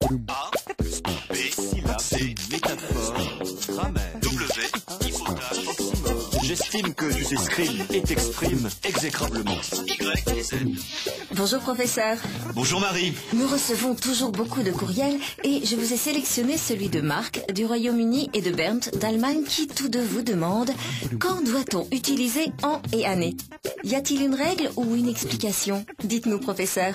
A plus B, syllabe, C, métaphore, grammaire, W, hypothèse, oxymore. J'estime que tu t'exprimes et t'exprimes exécrablement. Y et Z. Bonjour professeur. Bonjour Marie. Nous recevons toujours beaucoup de courriels et je vous ai sélectionné celui de Marc du Royaume-Uni et de Bernd d'Allemagne qui tous deux vous demandent quand doit-on utiliser en et année? Y a-t-il une règle ou une explication? Dites-nous professeur.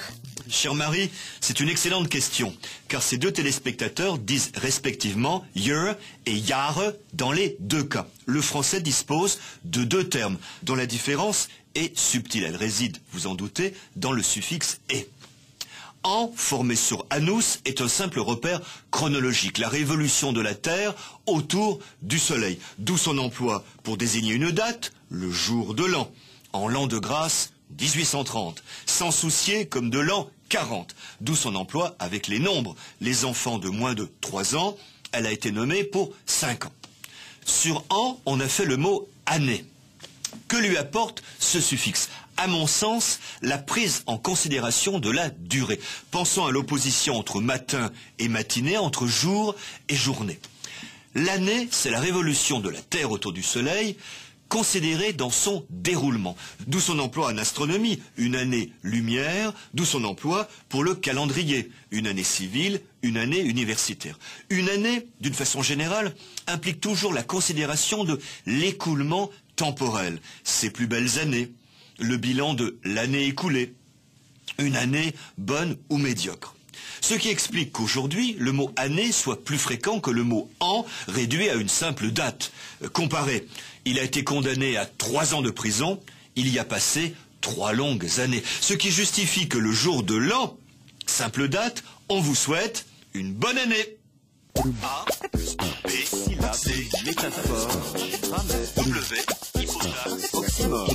Chère Marie, c'est une excellente question, car ces deux téléspectateurs disent respectivement « year » et « Jahre » dans les deux cas. Le français dispose de deux termes, dont la différence est subtile. Elle réside, vous en doutez, dans le suffixe « et ». An, formé sur annus, est un simple repère chronologique, la révolution de la Terre autour du Soleil, d'où son emploi pour désigner une date, le jour de l'an, en l'an de grâce 1830, sans soucier comme de l'an 40, d'où son emploi avec les nombres. Les enfants de moins de 3 ans, elle a été nommée pour 5 ans. Sur an, on a fait le mot année. Que lui apporte ce suffixe? À mon sens, la prise en considération de la durée. Pensons à l'opposition entre matin et matinée, entre jour et journée. L'année, c'est la révolution de la Terre autour du Soleil, considérée dans son déroulement. D'où son emploi en astronomie, une année lumière, d'où son emploi pour le calendrier, une année civile, une année universitaire. Une année, d'une façon générale, implique toujours la considération de l'écoulement temporel, ses plus belles années, le bilan de l'année écoulée, une année bonne ou médiocre. Ce qui explique qu'aujourd'hui, le mot année soit plus fréquent que le mot an, réduit à une simple date. Comparez, il a été condamné à 3 ans de prison, il y a passé 3 longues années. Ce qui justifie que le jour de l'an, simple date, on vous souhaite une bonne année. A plus B, syllabe, C, métaphore, grammaire, W, hypothèse, oxymore.